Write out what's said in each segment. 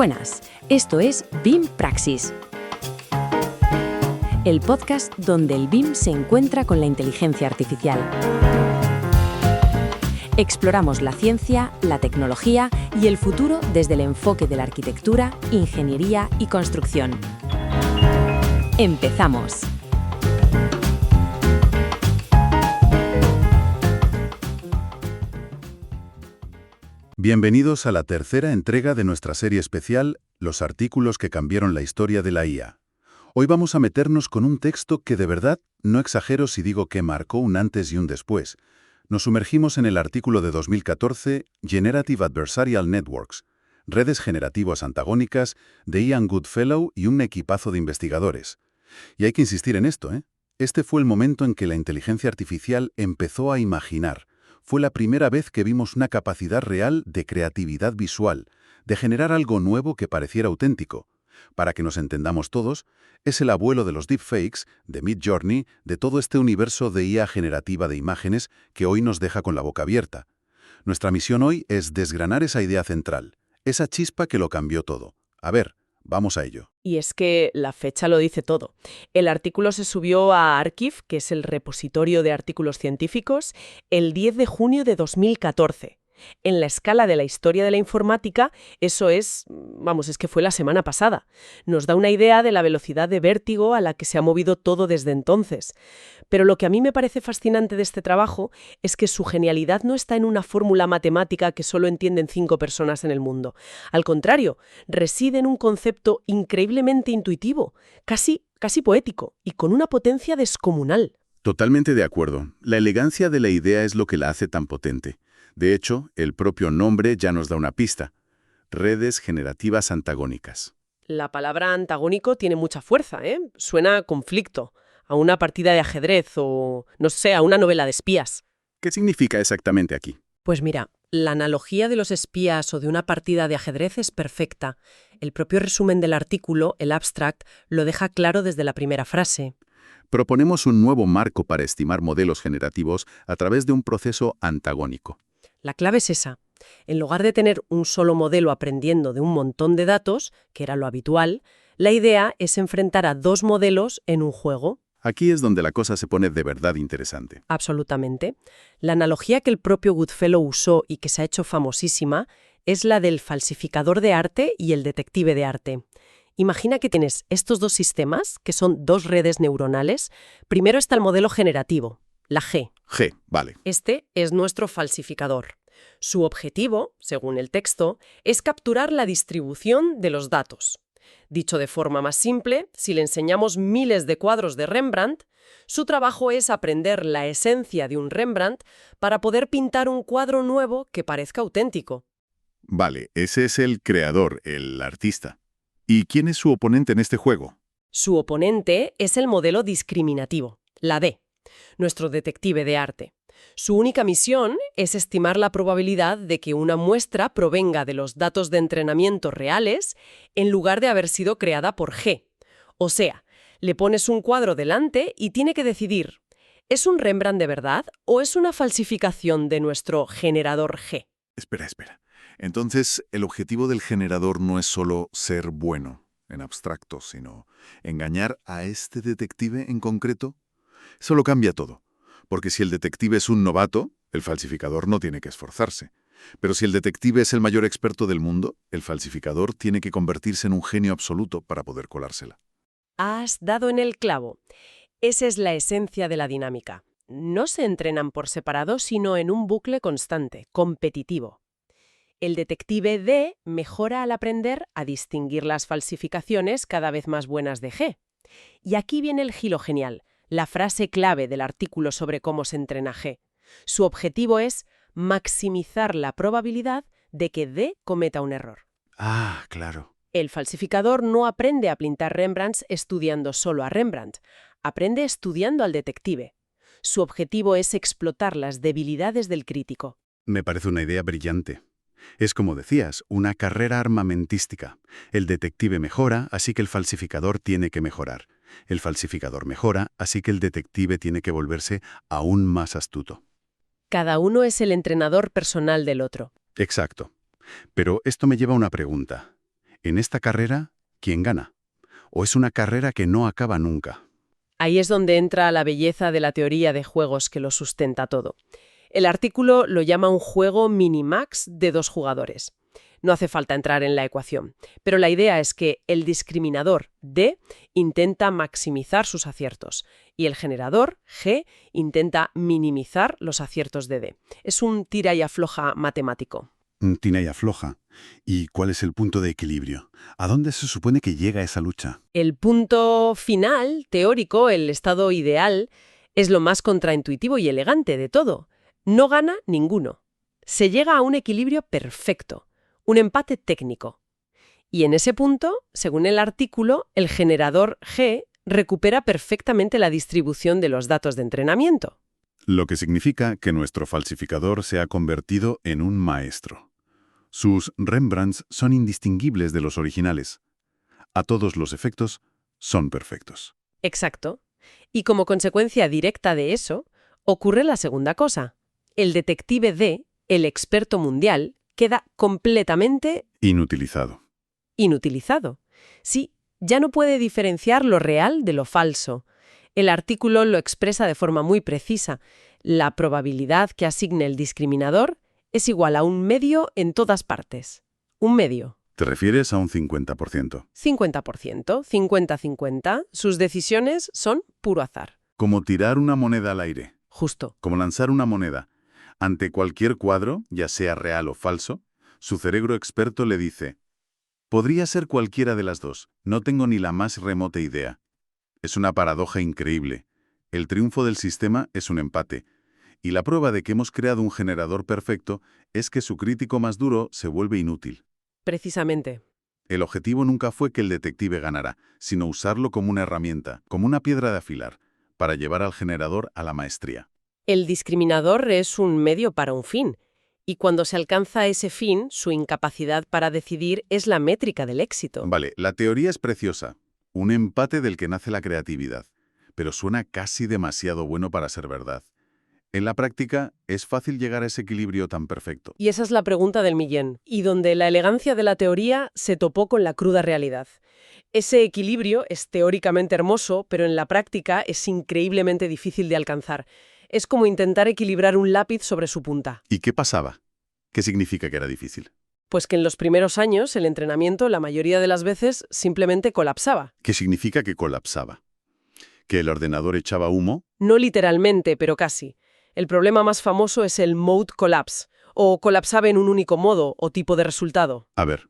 Buenas, esto es BIM Praxis, el podcast donde el BIM se encuentra con la inteligencia artificial. Exploramos la ciencia, la tecnología y el futuro desde el enfoque de la arquitectura, ingeniería y construcción. ¡Empezamos! Bienvenidos a la tercera entrega de nuestra serie especial, Los artículos que cambiaron la historia de la IA. Hoy vamos a meternos con un texto que de verdad, no exagero si digo que marcó un antes y un después. Nos sumergimos en el artículo de 2014, Generative Adversarial Networks, redes generativas antagónicas, de Ian Goodfellow y un equipazo de investigadores. Y hay que insistir en esto, ¿eh? Este fue el momento en que la inteligencia artificial empezó a imaginar. Fue la primera vez que vimos una capacidad real de creatividad visual, de generar algo nuevo que pareciera auténtico. Para que nos entendamos todos, es el abuelo de los deepfakes, de Midjourney, de todo este universo de IA generativa de imágenes que hoy nos deja con la boca abierta. Nuestra misión hoy es desgranar esa idea central, esa chispa que lo cambió todo. A ver, vamos a ello. Y es que la fecha lo dice todo. El artículo se subió a Archive, que es el repositorio de artículos científicos, el 10 de junio de 2014. En la escala de la historia de la informática, eso es que fue la semana pasada. Nos da una idea de la velocidad de vértigo a la que se ha movido todo desde entonces. Pero lo que a mí me parece fascinante de este trabajo es que su genialidad no está en una fórmula matemática que solo entienden 5 personas en el mundo. Al contrario, reside en un concepto increíblemente intuitivo, casi poético y con una potencia descomunal. Totalmente de acuerdo. La elegancia de la idea es lo que la hace tan potente. De hecho, el propio nombre ya nos da una pista. Redes generativas antagónicas. La palabra antagónico tiene mucha fuerza, ¿eh? Suena a conflicto, a una partida de ajedrez o, no sé, a una novela de espías. ¿Qué significa exactamente aquí? Pues mira, la analogía de los espías o de una partida de ajedrez es perfecta. El propio resumen del artículo, el abstract, lo deja claro desde la primera frase. Proponemos un nuevo marco para estimar modelos generativos a través de un proceso antagónico. La clave es esa. En lugar de tener un solo modelo aprendiendo de un montón de datos, que era lo habitual, la idea es enfrentar a 2 modelos en un juego. Aquí es donde la cosa se pone de verdad interesante. Absolutamente. La analogía que el propio Goodfellow usó y que se ha hecho famosísima es la del falsificador de arte y el detective de arte. Imagina que tienes estos 2 sistemas, que son 2 redes neuronales. Primero está el modelo generativo, la G. G, vale. Este es nuestro falsificador. Su objetivo, según el texto, es capturar la distribución de los datos. Dicho de forma más simple, si le enseñamos miles de cuadros de Rembrandt, su trabajo es aprender la esencia de un Rembrandt para poder pintar un cuadro nuevo que parezca auténtico. Vale, ese es el creador, el artista. ¿Y quién es su oponente en este juego? Su oponente es el modelo discriminativo, la D, nuestro detective de arte. Su única misión es estimar la probabilidad de que una muestra provenga de los datos de entrenamiento reales en lugar de haber sido creada por G. O sea, le pones un cuadro delante y tiene que decidir, ¿es un Rembrandt de verdad o es una falsificación de nuestro generador G? Espera. Entonces, el objetivo del generador no es solo ser bueno, en abstracto, sino engañar a este detective en concreto. Eso lo cambia todo. Porque si el detective es un novato, el falsificador no tiene que esforzarse. Pero si el detective es el mayor experto del mundo, el falsificador tiene que convertirse en un genio absoluto para poder colársela. Has dado en el clavo. Esa es la esencia de la dinámica. No se entrenan por separado, sino en un bucle constante, competitivo. El detective D mejora al aprender a distinguir las falsificaciones cada vez más buenas de G. Y aquí viene el giro genial. La frase clave del artículo sobre cómo se entrena G. Su objetivo es maximizar la probabilidad de que D cometa un error. Ah, claro. El falsificador no aprende a pintar Rembrandts estudiando solo a Rembrandt, aprende estudiando al detective. Su objetivo es explotar las debilidades del crítico. Me parece una idea brillante. Es como decías, una carrera armamentística. El detective mejora, así que el falsificador tiene que mejorar. El falsificador mejora, así que el detective tiene que volverse aún más astuto. Cada uno es el entrenador personal del otro. Exacto. Pero esto me lleva a una pregunta. En esta carrera, ¿quién gana? ¿O es una carrera que no acaba nunca? Ahí es donde entra la belleza de la teoría de juegos que lo sustenta todo. El artículo lo llama un juego minimax de 2 jugadores. No hace falta entrar en la ecuación, pero la idea es que el discriminador D intenta maximizar sus aciertos y el generador G intenta minimizar los aciertos de D. Es un tira y afloja matemático. Tira y afloja. ¿Y cuál es el punto de equilibrio? ¿A dónde se supone que llega esa lucha? El punto final, teórico, el estado ideal, es lo más contraintuitivo y elegante de todo. No gana ninguno. Se llega a un equilibrio perfecto, un empate técnico. Y en ese punto, según el artículo, el generador G recupera perfectamente la distribución de los datos de entrenamiento. Lo que significa que nuestro falsificador se ha convertido en un maestro. Sus Rembrandts son indistinguibles de los originales. A todos los efectos, son perfectos. Exacto. Y como consecuencia directa de eso, ocurre la segunda cosa. El detective D, el experto mundial, queda completamente Inutilizado. inutilizado. Sí, ya no puede diferenciar lo real de lo falso. El artículo lo expresa de forma muy precisa. La probabilidad que asigne el discriminador es igual a un medio en todas partes. Un medio. ¿Te refieres a un 50%? 50%, 50-50. Sus decisiones son puro azar. Como tirar una moneda al aire. Justo. Como lanzar una moneda. Ante cualquier cuadro, ya sea real o falso, su cerebro experto le dice: podría ser cualquiera de las dos, no tengo ni la más remota idea. Es una paradoja increíble. El triunfo del sistema es un empate. Y la prueba de que hemos creado un generador perfecto es que su crítico más duro se vuelve inútil. Precisamente. El objetivo nunca fue que el detective ganara, sino usarlo como una herramienta, como una piedra de afilar, para llevar al generador a la maestría. El discriminador es un medio para un fin. Y cuando se alcanza ese fin, su incapacidad para decidir es la métrica del éxito. Vale, la teoría es preciosa. Un empate del que nace la creatividad. Pero suena casi demasiado bueno para ser verdad. En la práctica, es fácil llegar a ese equilibrio tan perfecto. Y esa es la pregunta del millón, y donde la elegancia de la teoría se topó con la cruda realidad. Ese equilibrio es teóricamente hermoso, pero en la práctica es increíblemente difícil de alcanzar. Es como intentar equilibrar un lápiz sobre su punta. ¿Y qué pasaba? ¿Qué significa que era difícil? Pues que en los primeros años el entrenamiento la mayoría de las veces simplemente colapsaba. ¿Qué significa que colapsaba? ¿Que el ordenador echaba humo? No literalmente, pero casi. El problema más famoso es el mode collapse, o colapsaba en un único modo o tipo de resultado. A ver.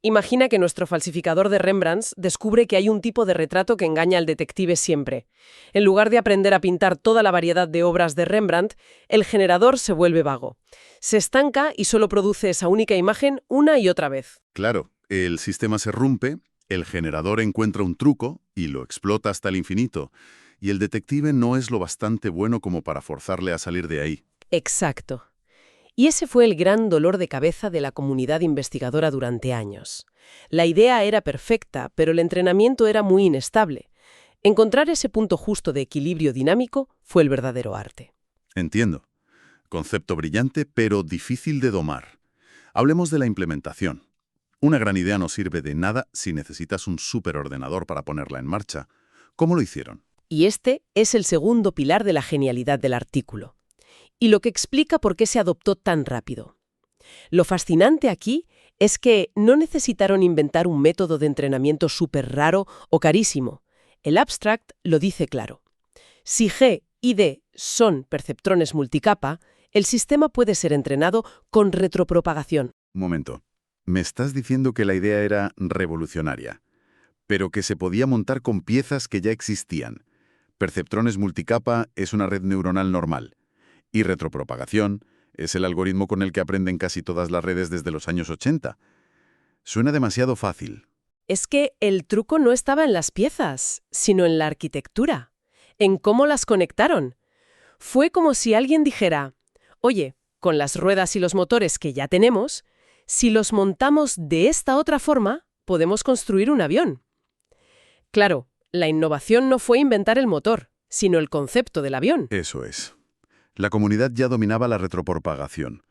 Imagina que nuestro falsificador de Rembrandts descubre que hay un tipo de retrato que engaña al detective siempre. En lugar de aprender a pintar toda la variedad de obras de Rembrandt, el generador se vuelve vago. Se estanca y solo produce esa única imagen una y otra vez. Claro, el sistema se rompe, el generador encuentra un truco y lo explota hasta el infinito. Y el detective no es lo bastante bueno como para forzarle a salir de ahí. Exacto. Y ese fue el gran dolor de cabeza de la comunidad investigadora durante años. La idea era perfecta, pero el entrenamiento era muy inestable. Encontrar ese punto justo de equilibrio dinámico fue el verdadero arte. Entiendo. Concepto brillante, pero difícil de domar. Hablemos de la implementación. Una gran idea no sirve de nada si necesitas un superordenador para ponerla en marcha. ¿Cómo lo hicieron? Y este es el segundo pilar de la genialidad del artículo. Y lo que explica por qué se adoptó tan rápido. Lo fascinante aquí es que no necesitaron inventar un método de entrenamiento súper raro o carísimo. El abstract lo dice claro. Si G y D son perceptrones multicapa, el sistema puede ser entrenado con retropropagación. Un momento. Me estás diciendo que la idea era revolucionaria, pero que se podía montar con piezas que ya existían. Perceptrones multicapa es una red neuronal normal. Y retropropagación es el algoritmo con el que aprenden casi todas las redes desde los años 80. Suena demasiado fácil. Es que el truco no estaba en las piezas, sino en la arquitectura, en cómo las conectaron. Fue como si alguien dijera: oye, con las ruedas y los motores que ya tenemos, si los montamos de esta otra forma, podemos construir un avión. Claro, la innovación no fue inventar el motor, sino el concepto del avión. Eso es. La comunidad ya dominaba la retropropagación.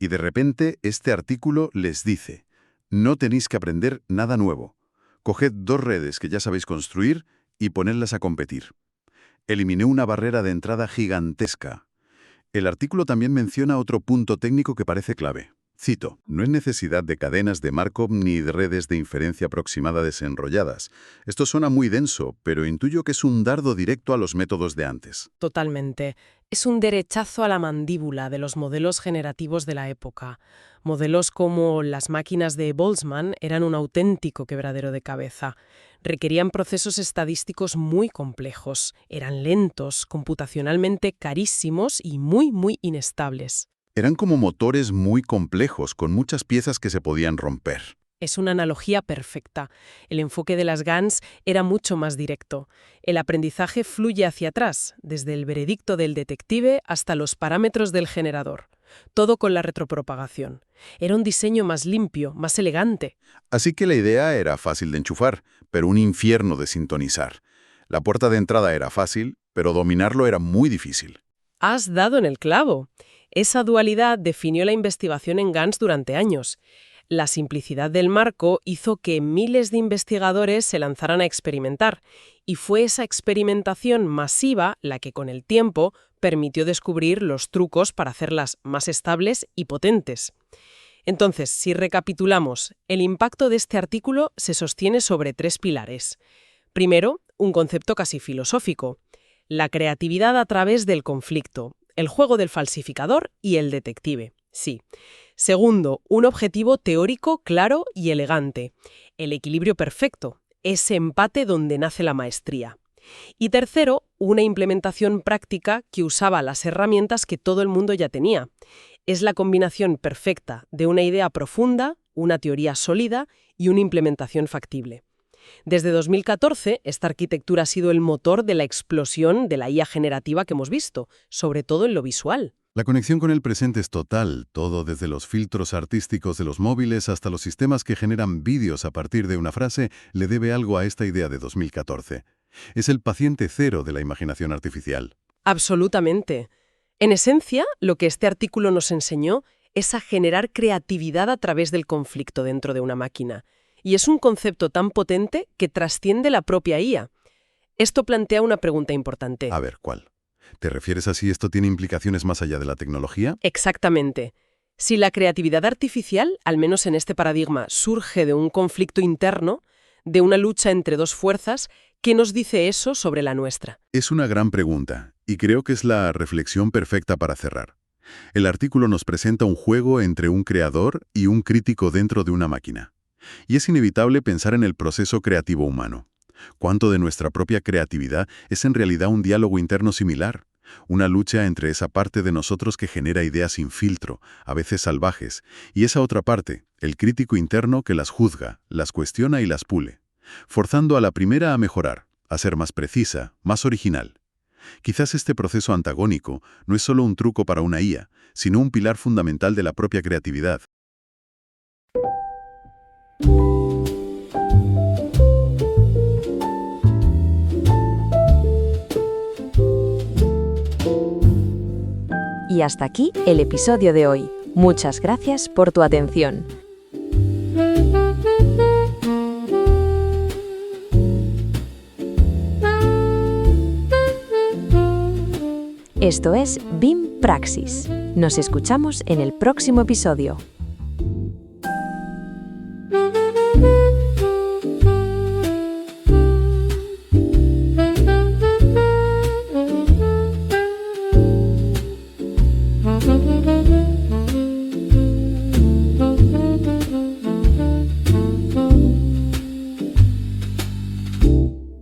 Y de repente este artículo les dice: No tenéis que aprender nada nuevo. Coged 2 redes que ya sabéis construir y ponedlas a competir. Eliminé una barrera de entrada gigantesca. El artículo también menciona otro punto técnico que parece clave. Cito, no hay necesidad de cadenas de Markov ni de redes de inferencia aproximada desenrolladas. Esto suena muy denso, pero intuyo que es un dardo directo a los métodos de antes. Totalmente. Es un derechazo a la mandíbula de los modelos generativos de la época. Modelos como las máquinas de Boltzmann eran un auténtico quebradero de cabeza. Requerían procesos estadísticos muy complejos, eran lentos, computacionalmente carísimos y muy inestables. Eran como motores muy complejos, con muchas piezas que se podían romper. Es una analogía perfecta. El enfoque de las GANs era mucho más directo. El aprendizaje fluye hacia atrás, desde el veredicto del detective hasta los parámetros del generador. Todo con la retropropagación. Era un diseño más limpio, más elegante. Así que la idea era fácil de enchufar, pero un infierno de sintonizar. La puerta de entrada era fácil, pero dominarlo era muy difícil. Has dado en el clavo. Esa dualidad definió la investigación en GANs durante años. La simplicidad del marco hizo que miles de investigadores se lanzaran a experimentar, y fue esa experimentación masiva la que con el tiempo permitió descubrir los trucos para hacerlas más estables y potentes. Entonces, si recapitulamos, el impacto de este artículo se sostiene sobre 3 pilares. Primero, un concepto casi filosófico: la creatividad a través del conflicto, el juego del falsificador y el detective. Sí. Segundo, un objetivo teórico claro y elegante, el equilibrio perfecto, ese empate donde nace la maestría. Y tercero, una implementación práctica que usaba las herramientas que todo el mundo ya tenía. Es la combinación perfecta de una idea profunda, una teoría sólida y una implementación factible. Desde 2014, esta arquitectura ha sido el motor de la explosión de la IA generativa que hemos visto, sobre todo en lo visual. La conexión con el presente es total, todo desde los filtros artísticos de los móviles hasta los sistemas que generan vídeos a partir de una frase le debe algo a esta idea de 2014. Es el paciente cero de la imaginación artificial. Absolutamente. En esencia, lo que este artículo nos enseñó es a generar creatividad a través del conflicto dentro de una máquina. Y es un concepto tan potente que trasciende la propia IA. Esto plantea una pregunta importante. A ver, ¿cuál? ¿Te refieres a si esto tiene implicaciones más allá de la tecnología? Exactamente. Si la creatividad artificial, al menos en este paradigma, surge de un conflicto interno, de una lucha entre 2 fuerzas, ¿qué nos dice eso sobre la nuestra? Es una gran pregunta, y creo que es la reflexión perfecta para cerrar. El artículo nos presenta un juego entre un creador y un crítico dentro de una máquina. Y es inevitable pensar en el proceso creativo humano. ¿Cuánto de nuestra propia creatividad es en realidad un diálogo interno similar? Una lucha entre esa parte de nosotros que genera ideas sin filtro, a veces salvajes, y esa otra parte, el crítico interno que las juzga, las cuestiona y las pule, forzando a la primera a mejorar, a ser más precisa, más original. Quizás este proceso antagónico no es solo un truco para una IA, sino un pilar fundamental de la propia creatividad. Y hasta aquí el episodio de hoy. Muchas gracias por tu atención. Esto es BIM Praxis. Nos escuchamos en el próximo episodio.